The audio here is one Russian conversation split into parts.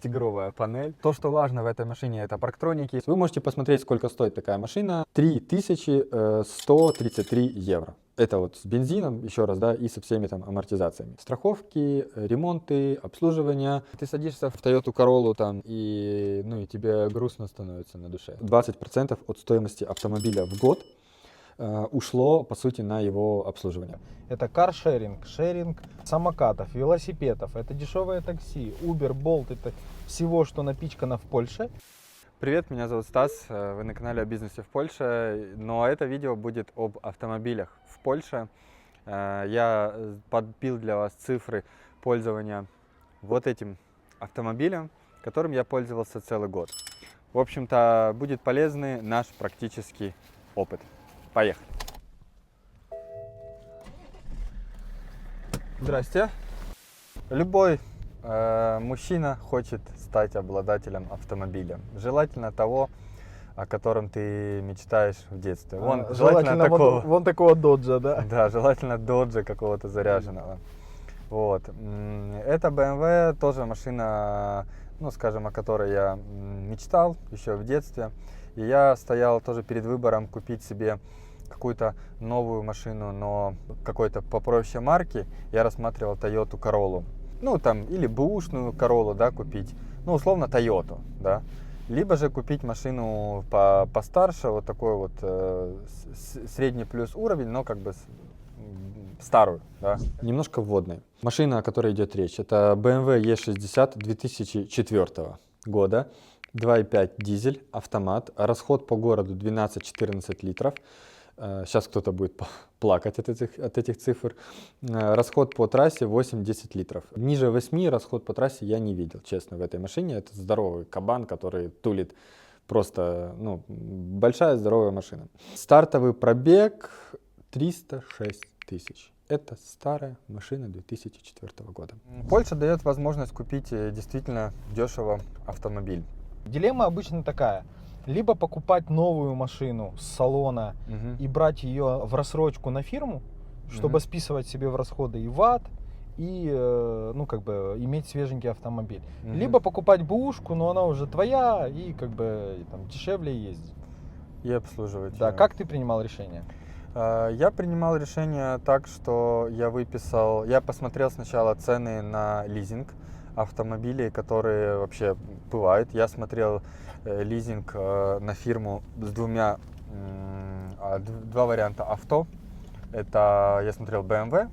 20-тигровая панель. То, что важно в этой машине, это парктроники. Вы можете посмотреть, сколько стоит такая машина. 3133 евро. Это вот с бензином, еще раз, да, и со всеми там амортизациями. Страховки, ремонты, обслуживание. Ты садишься в Toyota Corolla там, и, ну, и тебе грустно становится на душе. 20% от стоимости автомобиля в год ушло, по сути, на его обслуживание. Это каршеринг, шеринг самокатов, велосипедов, это дешевое такси, Uber, Bolt, это всего, что напичкано в Польше. Привет, меня зовут Стас, вы на канале о бизнесе в Польше, но это видео будет об автомобилях в Польше. Я подбил для вас цифры пользования вот этим автомобилем, которым я пользовался целый год. В общем-то, будет полезный наш практический опыт. Поехали! Здрасте. Любой мужчина хочет стать обладателем автомобиля. Желательно того, о котором ты мечтаешь в детстве. Желательно такого. Вон такого доджа, да? Да, желательно доджа какого-то заряженного. Вот. Это BMW, тоже машина, ну, скажем, о которой я мечтал еще в детстве. И я стоял тоже перед выбором купить себе какую-то новую машину, но какой-то попроще марки. Я рассматривал Toyota Corolla. Ну, там, или бэушную Corolla, да, купить. Ну, условно, Toyota, да. Либо же купить машину постарше, вот такой вот средний плюс уровень, но как бы старую, да. Немножко вводной. Машина, о которой идет речь, это BMW E60 2004 года. 2.5 дизель, автомат, расход по городу 12-14 литров. Сейчас кто-то будет плакать от этих цифр. Расход по трассе 8-10 литров. Ниже 8 расход по трассе я не видел, честно, в этой машине. Это здоровый кабан, который тулит просто, ну, большая здоровая машина. Стартовый пробег 306 тысяч. Это старая машина 2004 года. Польша дает возможность купить действительно дешево автомобиль. Дилемма обычно такая. Либо покупать новую машину с салона и брать ее в рассрочку на фирму, чтобы списывать себе в расходы и ВАТ, и, ну, как бы, иметь свеженький автомобиль. Либо покупать бэушку, но она уже твоя, и, как бы, там, дешевле ездить. И обслуживать. Да, как ты принимал решение? Я принимал решение так, что я посмотрел сначала цены на лизинг автомобилей, которые вообще бывают. Я смотрел лизинг на фирму с два варианта авто. Это я смотрел BMW,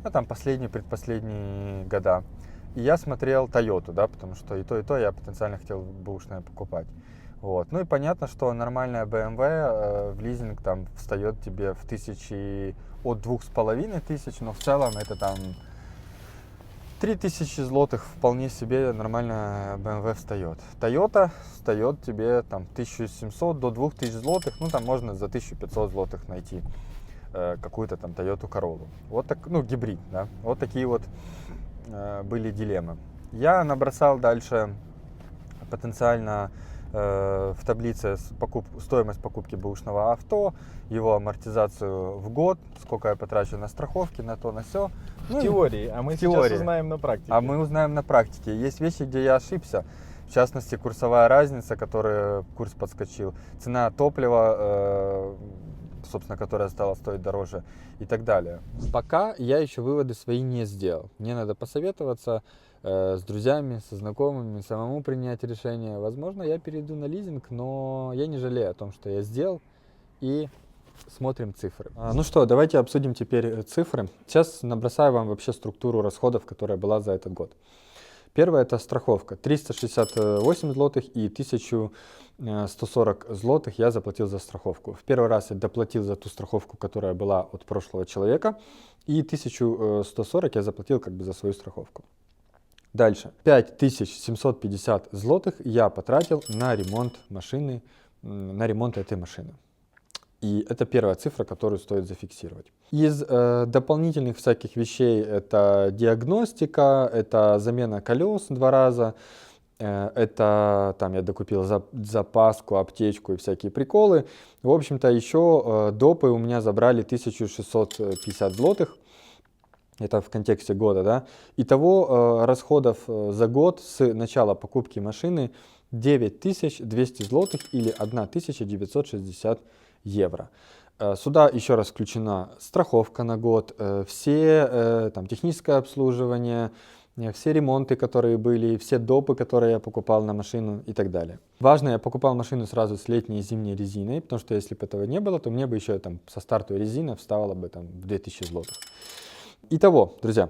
ну, там предпоследние года. И я смотрел Toyota, да, потому что и то я потенциально хотел бэушное покупать. Вот. Ну и понятно, что нормальная BMW в лизинг там встает тебе в от 2500, но в целом это там 3000 злотых вполне себе нормально BMW встает. Toyota встает тебе там 1700 до 2000 злотых, ну там можно за 1500 злотых найти какую-то там Toyota Corolla. Вот так, ну, гибрид, да. Вот такие вот были дилеммы. Я набросал дальше потенциально в таблице стоимость покупки бэушного авто, его амортизацию в год, сколько я потрачу на страховки, на то, на все. В теории, а мы сейчас узнаем на практике. А мы узнаем на практике. Есть вещи, где я ошибся. В частности, курсовая разница, курс подскочил, цена топлива, собственно, которая стала стоить дороже и так далее. Пока я еще выводы свои не сделал. Мне надо посоветоваться с друзьями, со знакомыми, самому принять решение. Возможно, я перейду на лизинг, но я не жалею о том, что я сделал. И смотрим цифры. Ну что, давайте обсудим теперь цифры. Сейчас набросаю вам вообще структуру расходов, которая была за этот год. Первое — это страховка. 368 злотых и 1140 злотых я заплатил за страховку. В первый раз я доплатил за ту страховку, которая была от прошлого человека, и 1140 я заплатил как бы за свою страховку. Дальше. 5750 злотых я потратил на ремонт машины, на ремонт этой машины. И это первая цифра, которую стоит зафиксировать. Из дополнительных всяких вещей это диагностика, это замена колес 2 раза, это там я докупил запаску, аптечку и всякие приколы. В общем-то, еще допы у меня забрали 1650 злотых. Это в контексте года, да. Итого расходов за год с начала покупки машины 9200 злотых или 1960 евро. Сюда еще раз включена страховка на год, все там, техническое обслуживание, все ремонты, которые были, все допы, которые я покупал на машину и так далее. Важно, я покупал машину сразу с летней и зимней резиной, потому что если бы этого не было, то мне бы еще там со стартовой резины вставало бы там в 2000 злотых. Итого, друзья,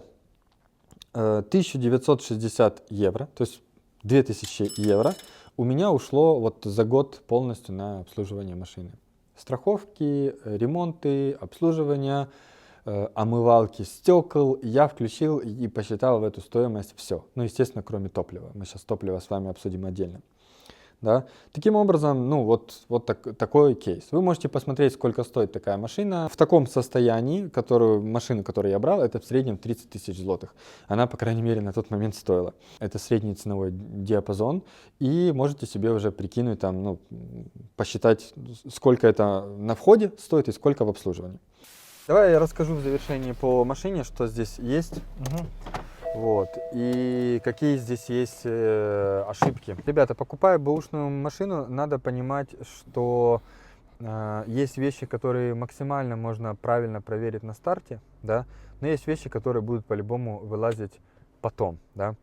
1960 евро, то есть 2000 евро у меня ушло вот за год полностью на обслуживание машины. Страховки, ремонты, обслуживание, омывалки стекол. Я включил и посчитал в эту стоимость все. Ну, естественно, кроме топлива. Мы сейчас топливо с вами обсудим отдельно. Да? Таким образом, ну вот такой кейс. Вы можете посмотреть, сколько стоит такая машина. В таком состоянии, машину, которую я брал, это в среднем 30 тысяч злотых. Она, по крайней мере, на тот момент стоила. Это средний ценовой диапазон. И можете себе уже прикинуть, там, ну, посчитать, сколько это на входе стоит и сколько в обслуживании. Давай я расскажу в завершении по машине, что здесь есть. Вот. И какие здесь есть ошибки. Ребята, покупая бэушную машину, надо понимать, что есть вещи, которые максимально можно правильно проверить на старте, да, но есть вещи, которые будут по-любому вылазить потом, да.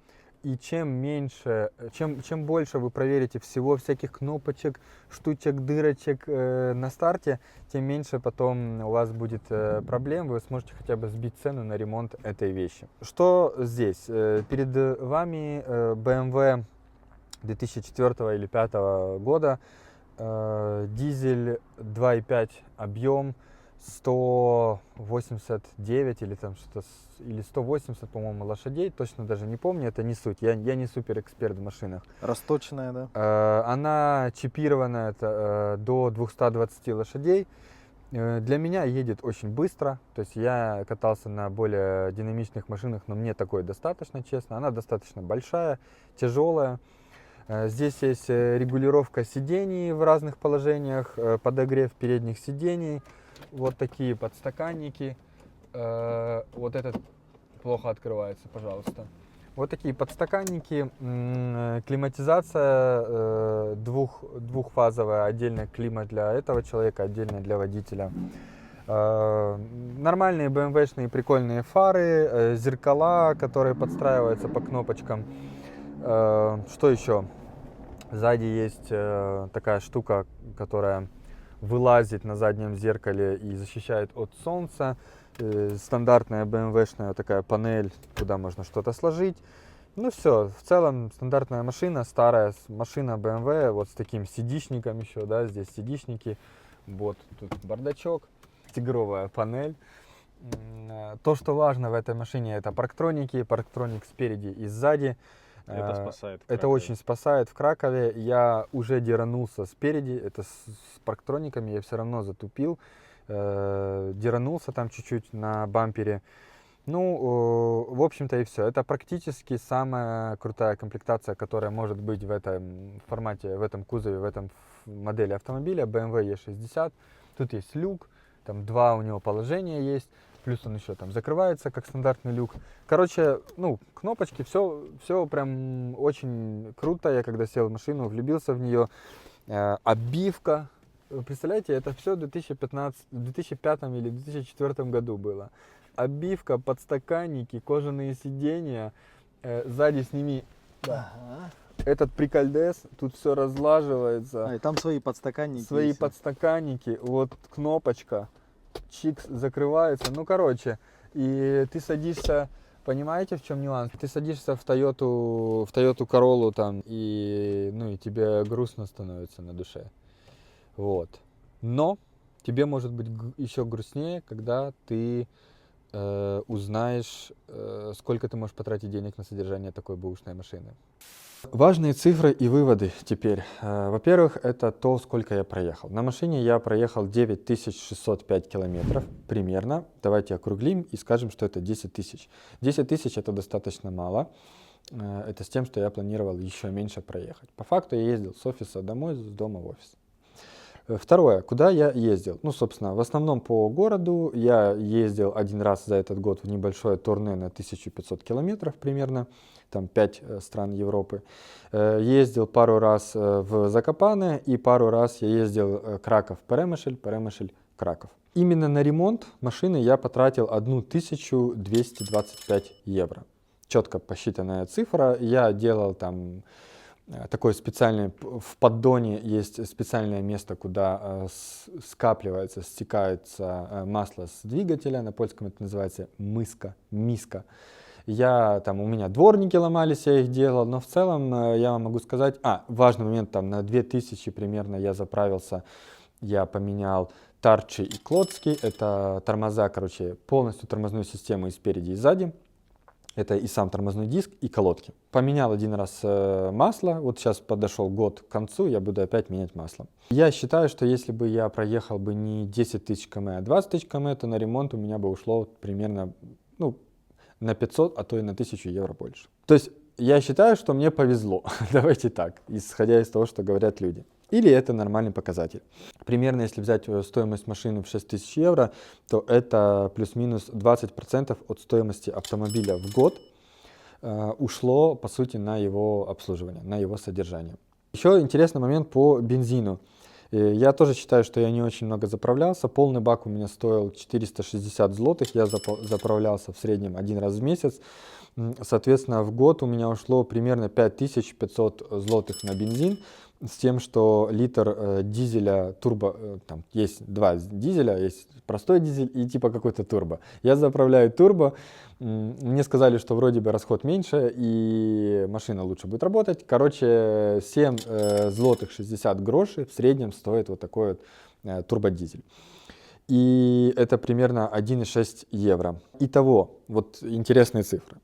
И чем меньше, чем больше вы проверите всего, всяких кнопочек, штучек, дырочек на старте, тем меньше потом у вас будет проблем, вы сможете хотя бы сбить цену на ремонт этой вещи. Что здесь? Перед вами BMW 2004 или 2005 года, дизель 2.5 объем, 189 или там что-то, или 180, по-моему, лошадей, точно даже не помню, это не суть, я не супер эксперт в машинах. Расточенная, да? Она чипированная до 220 лошадей. Для меня едет очень быстро, то есть я катался на более динамичных машинах, но мне такой достаточно, честно. Она достаточно большая, тяжелая. Здесь есть регулировка сидений в разных положениях, подогрев передних сидений. Вот такие подстаканники. Вот этот плохо открывается, пожалуйста. Вот такие подстаканники. Климатизация двухфазовая. Отдельно климат для этого человека, отдельно для водителя. Нормальные BMW-шные прикольные фары, зеркала, которые подстраиваются по кнопочкам. Что еще? Сзади есть такая штука, которая вылазит на заднем зеркале и защищает от солнца. Стандартная BMW-шная такая панель, куда можно что-то сложить. Ну все, в целом стандартная машина, старая машина BMW, вот с таким сидишником еще, да, здесь сидишники. Вот тут бардачок, тигровая панель. То, что важно в этой машине, это парктроники, парктроник спереди и сзади. Это спасает. Это очень спасает в Кракове. Я уже деранулся спереди, это с парктрониками, я все равно затупил. Деранулся там чуть-чуть на бампере. Ну, в общем-то и все. Это практически самая крутая комплектация, которая может быть в этом формате, в этом кузове, в этом модели автомобиля BMW E60. Тут есть люк, там два у него положения есть. Плюс он еще там закрывается, как стандартный люк. Короче, ну, кнопочки, все прям очень круто. Я когда сел в машину, влюбился в нее. Обивка. Представляете, это все в 2005 или 2004 году было. Обивка, подстаканники, кожаные сиденья. Сзади сними этот прикольдес. Тут все разлаживается. И там свои подстаканники. Свои подстаканники. Вот кнопочка. Чикс закрывается, ну короче, и ты садишься, понимаете, в чем нюанс? Ты садишься в Toyota Corolla там, и, ну, и тебе грустно становится на душе, вот. Но тебе может быть еще грустнее, когда ты узнаешь, сколько ты можешь потратить денег на содержание такой бэушной машины. Важные цифры и выводы теперь. Во-первых, это то, сколько я проехал. На машине я проехал 9605 километров примерно. Давайте округлим и скажем, что это 10 тысяч. 10 тысяч это достаточно мало. Это с тем, что я планировал еще меньше проехать. По факту я ездил с офиса домой, с дома в офис. Второе, куда я ездил? Ну, собственно, в основном по городу. Я ездил один раз за этот год в небольшое турне на 1500 километров примерно, там 5 стран Европы. Ездил пару раз в Закопане и пару раз я ездил Краков-Перемышль, Перемышль-Краков. Именно на ремонт машины я потратил 1225 евро. Четко посчитанная цифра. Я делал там такой специальный, в поддоне есть специальное место, куда скапливается, стекается масло с двигателя, на польском это называется миска. У меня дворники ломались, я их делал, но в целом я вам могу сказать, важный момент, там на 2000 примерно я заправился, я поменял тарчи и клоцки, это тормоза, полностью тормозную систему и спереди, и сзади. Это и сам тормозной диск, и колодки. Поменял один раз масло, вот сейчас подошел год к концу, я буду опять менять масло. Я считаю, что если бы я проехал бы не 10 тысяч км, а 20 тысяч км, то на ремонт у меня бы ушло примерно на 500, а то и на 1000 евро больше. То есть я считаю, что мне повезло, давайте так, исходя из того, что говорят люди. Или это нормальный показатель. Примерно, если взять стоимость машины в 6000 евро, то это плюс-минус 20% от стоимости автомобиля в год ушло, по сути, на его обслуживание, на его содержание. Еще интересный момент по бензину. Я тоже считаю, что я не очень много заправлялся. Полный бак у меня стоил 460 злотых. Я заправлялся в среднем один раз в месяц. Соответственно, в год у меня ушло примерно 5500 злотых на бензин. С тем, что литр дизеля турбо, там есть два дизеля, есть простой дизель и типа какой-то турбо. Я заправляю турбо, мне сказали, что вроде бы расход меньше и машина лучше будет работать. 7 злотых 60 грошей в среднем стоит вот такой вот турбодизель. И это примерно 1,6 евро. Итого, вот интересные цифры.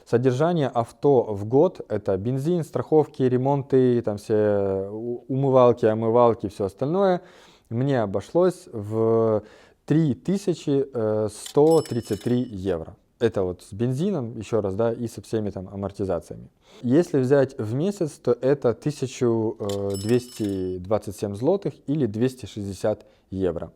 Содержание авто в год — это бензин, страховки, ремонты, там все умывалки, омывалки, все остальное. Мне обошлось в 3133 евро. Это вот с бензином, еще раз, да, и со всеми там амортизациями. Если взять в месяц, то это 1227 злотых или 260 евро.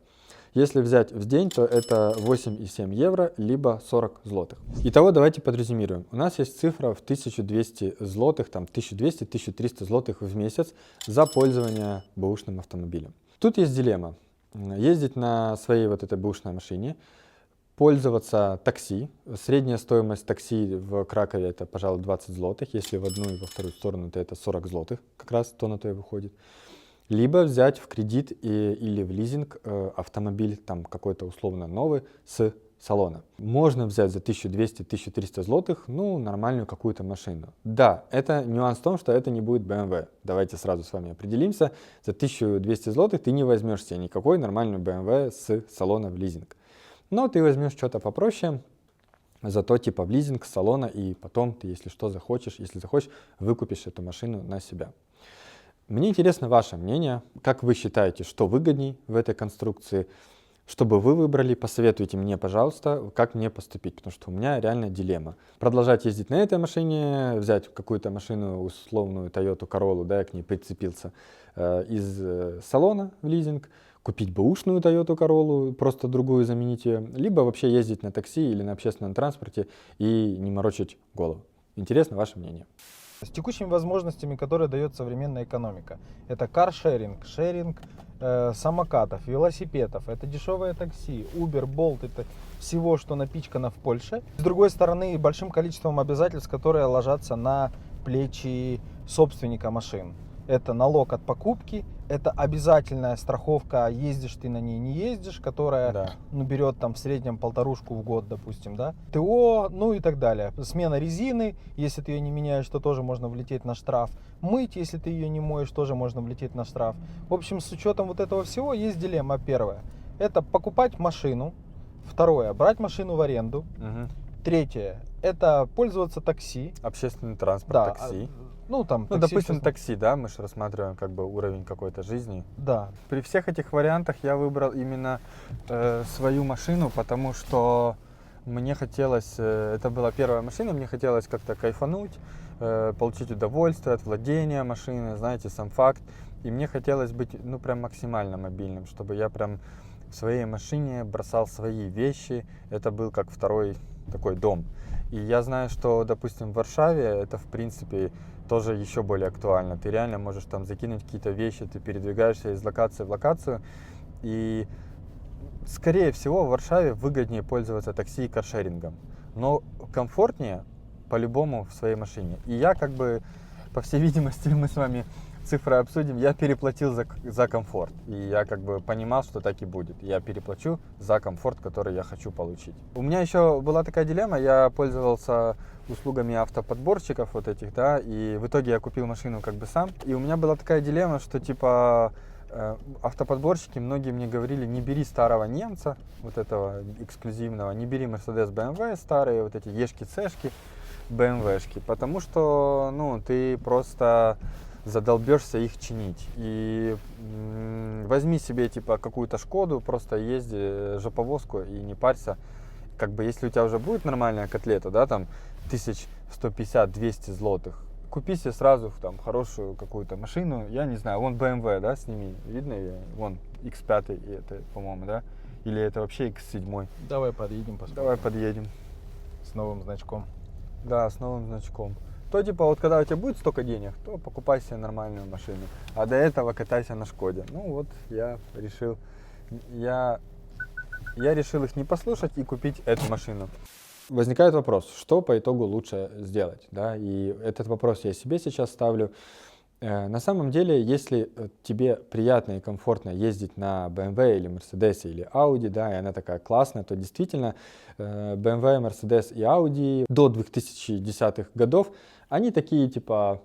Если взять в день, то это 8,7 евро, либо 40 злотых. Итого давайте подрезюмируем. У нас есть цифра в 1200 злотых, там 1200-1300 злотых в месяц за пользование бэушным автомобилем. Тут есть дилемма. Ездить на своей вот этой бэушной машине, пользоваться такси. Средняя стоимость такси в Кракове это, пожалуй, 20 злотых. Если в одну и во вторую сторону, то это 40 злотых. Как раз то на то и выходит. Либо взять в кредит или в лизинг автомобиль там какой-то условно новый с салона. Можно взять за 1200-1300 злотых, нормальную какую-то машину. Да, это нюанс в том, что это не будет BMW. Давайте сразу с вами определимся. За 1200 злотых ты не возьмешь себе никакой нормальную BMW с салона в лизинг. Но ты возьмешь что-то попроще, зато типа в лизинг с салона, и потом ты, если захочешь, выкупишь эту машину на себя. Мне интересно ваше мнение, как вы считаете, что выгодней в этой конструкции, чтобы вы выбрали, посоветуйте мне, пожалуйста, как мне поступить, потому что у меня реально дилемма. Продолжать ездить на этой машине, взять какую-то машину, условную Toyota Corolla, да, я к ней прицепился, из салона в лизинг, купить бэушную Toyota Corolla, просто другую заменить ее, либо вообще ездить на такси или на общественном транспорте и не морочить голову. Интересно ваше мнение. С текущими возможностями, которые дает современная экономика. Это каршеринг, шеринг самокатов, велосипедов, это дешевое такси, Uber, Bolt, это всего, что напичкано в Польше. С другой стороны, большим количеством обязательств, которые ложатся на плечи собственника машин. Это налог от покупки, это обязательная страховка, ездишь ты на ней, не ездишь, которая берет там в среднем 1500 в год, допустим, да. ТО, и так далее. Смена резины, если ты ее не меняешь, то тоже можно влететь на штраф. Мыть, если ты ее не моешь, тоже можно влететь на штраф. В общем, с учетом вот этого всего есть дилемма. Первое, это покупать машину. Второе, брать машину в аренду. Третье, это пользоваться такси. Общественный транспорт, такси. Допустим, такси, да, мы же рассматриваем как бы уровень какой-то жизни. Да. При всех этих вариантах я выбрал именно свою машину, потому что мне хотелось, это была первая машина, мне хотелось как-то кайфануть, получить удовольствие от владения машиной, знаете, сам факт. и мне хотелось быть, ну, прям максимально мобильным, чтобы я прям в своей машине бросал свои вещи. Это был как второй такой дом. И я знаю, что, допустим, в Варшаве это, в принципе, тоже еще более актуально. Ты реально можешь там закинуть какие-то вещи, ты передвигаешься из локации в локацию. И, скорее всего, в Варшаве выгоднее пользоваться такси и каршерингом. Но комфортнее по-любому в своей машине. И я как бы, по всей видимости, мы с вами цифры обсудим, я переплатил за комфорт. И я как бы понимал, что так и будет. Я переплачу за комфорт, который я хочу получить. У меня еще была такая дилемма, я пользовался услугами автоподборщиков вот этих, да, и в итоге я купил машину как бы сам. И у меня была такая дилемма, что типа автоподборщики многие мне говорили, не бери старого немца, вот этого эксклюзивного, не бери Mercedes BMW старые, вот эти Ешки, Цешки, BMW-шки, потому что, ну, ты просто задолбешься их чинить. И возьми себе типа какую-то Шкоду, просто езди жоповозку и не парься. Как бы если у тебя уже будет нормальная котлета, да, там 1150-200 злотых, купи себе сразу там хорошую какую-то машину, я не знаю, вон BMW, да, сними, видно ее, вон X5, это, по-моему, да, или это вообще X7. Давай подъедем, посмотрим. Давай подъедем. С новым значком. Да, с новым значком. То типа вот когда у тебя будет столько денег, то покупай себе нормальную машину. А до этого катайся на Шкоде. Ну вот я решил их не послушать и купить эту машину. Возникает вопрос, что по итогу лучше сделать, да? И этот вопрос я себе сейчас ставлю. На самом деле, если тебе приятно и комфортно ездить на BMW или Mercedes или Audi, да, и она такая классная, то действительно BMW, Mercedes и Audi до 2010-х годов, они такие типа,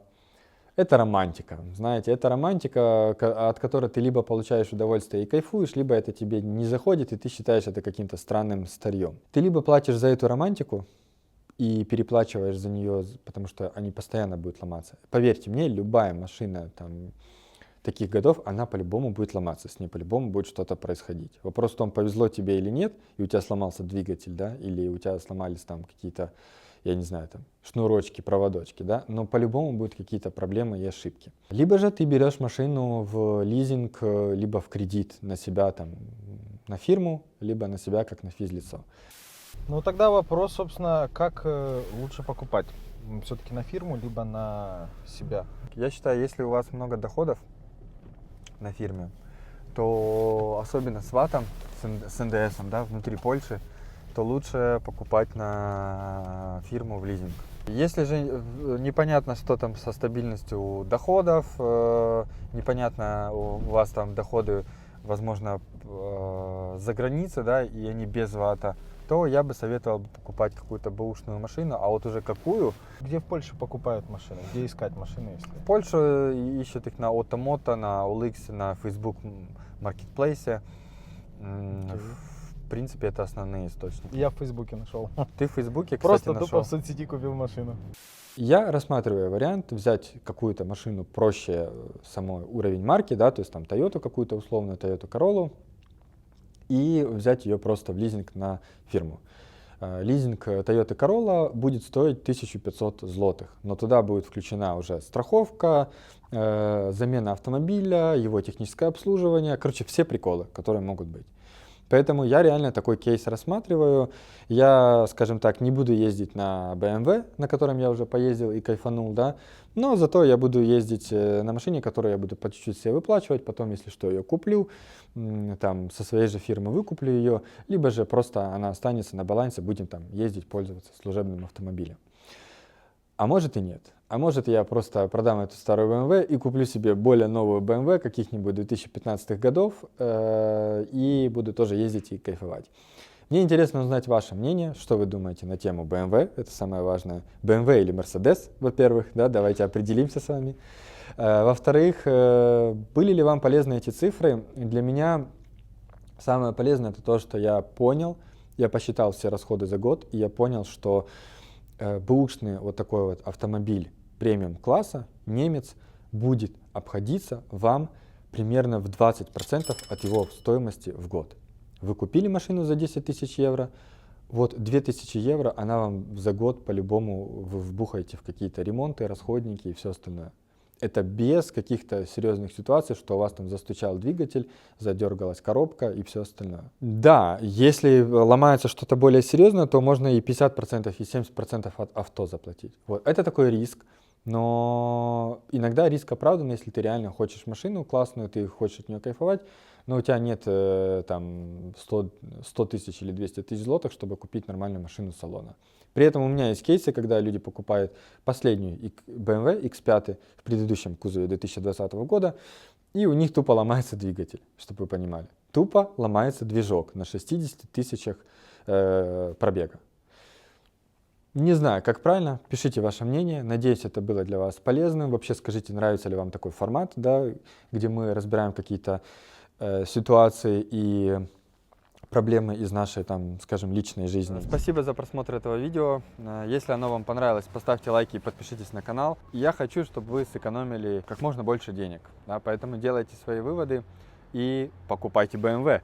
это романтика, знаете, это романтика, от которой ты либо получаешь удовольствие и кайфуешь, либо это тебе не заходит, и ты считаешь это каким-то странным старьем. Ты либо платишь за эту романтику, и переплачиваешь за нее, потому что они постоянно будут ломаться. Поверьте мне, любая машина там, таких годов, она по-любому будет ломаться, с ней по-любому будет что-то происходить. Вопрос в том, повезло тебе или нет, и у тебя сломался двигатель, да, или у тебя сломались там какие-то, я не знаю, там, шнурочки, проводочки, да, но по-любому будут какие-то проблемы и ошибки. Либо же ты берешь машину в лизинг, либо в кредит на себя, там, на фирму, либо на себя, как на физлицо. Ну тогда вопрос, собственно, как лучше покупать? Все-таки на фирму, либо на себя? Я считаю, если у вас много доходов на фирме, то особенно с ватом, с НДСом, да, внутри Польши, то лучше покупать на фирму в лизинг. Если же непонятно, что там со стабильностью доходов, непонятно, у вас там доходы, возможно, за границей, да, и они без вата, то я бы советовал покупать какую-то бэушную машину, а вот уже какую. Где в Польше покупают машины? Где искать машины, если? В Польше ищут их на Automото, на OLX, на Facebook Marketplace. В принципе, это основные источники. Я в Фейсбуке нашел. Ты в Фейсбуке, кстати, Просто нашел? тупо в соцсети купил машину. Я рассматриваю вариант взять какую-то машину проще самой уровень марки, да, то есть там Toyota какую-то условную, Toyota Corolla, и взять ее просто в лизинг на фирму. Лизинг Toyota Corolla будет стоить 1500 злотых, но туда будет включена уже страховка, замена автомобиля, его техническое обслуживание, короче, все приколы, которые могут быть. Поэтому я реально такой кейс рассматриваю. Я, скажем так, не буду ездить на BMW, на котором я уже поездил и кайфанул, да, но зато я буду ездить на машине, которую я буду по чуть-чуть себе выплачивать, потом, если что, ее куплю, там, со своей же фирмы выкуплю ее, либо же просто она останется на балансе, будем там ездить, пользоваться служебным автомобилем. А может и нет. А может я просто продам эту старую BMW и куплю себе более новую BMW каких-нибудь 2015 годов и буду тоже ездить и кайфовать. Мне интересно узнать ваше мнение, что вы думаете на тему BMW, это самое важное. BMW или Mercedes, во-первых, да, давайте определимся с вами. Во-вторых, были ли вам полезны эти цифры? Для меня самое полезное это то, что я понял, я посчитал все расходы за год, и я понял, что бэушный вот такой вот автомобиль премиум класса, немец, будет обходиться вам примерно в 20% от его стоимости в год. Вы купили машину за 10 тысяч евро, вот 2000 евро она вам за год по-любому вы вбухаете в какие-то ремонты, расходники и все остальное. Это без каких-то серьезных ситуаций, что у вас там застучал двигатель, задергалась коробка и все остальное. Да, если ломается что-то более серьезное, то можно и 50%, и 70% от авто заплатить. Вот. Это такой риск. Но иногда риск оправдан, если ты реально хочешь машину классную, ты хочешь от нее кайфовать, но у тебя нет там 100 тысяч или 200 тысяч злотых, чтобы купить нормальную машину с салона. При этом у меня есть кейсы, когда люди покупают последнюю BMW X5 в предыдущем кузове 2020 года, и у них тупо ломается двигатель, чтобы вы понимали. Тупо ломается движок на 60 тысячах пробега. Не знаю, как правильно, пишите ваше мнение, надеюсь, это было для вас полезным. Вообще скажите, нравится ли вам такой формат, да, где мы разбираем какие-то ситуации и проблемы из нашей, там, скажем, личной жизни. Спасибо за просмотр этого видео. Если оно вам понравилось, поставьте лайки и подпишитесь на канал. Я хочу, чтобы вы сэкономили как можно больше денег, да, поэтому делайте свои выводы и покупайте BMW.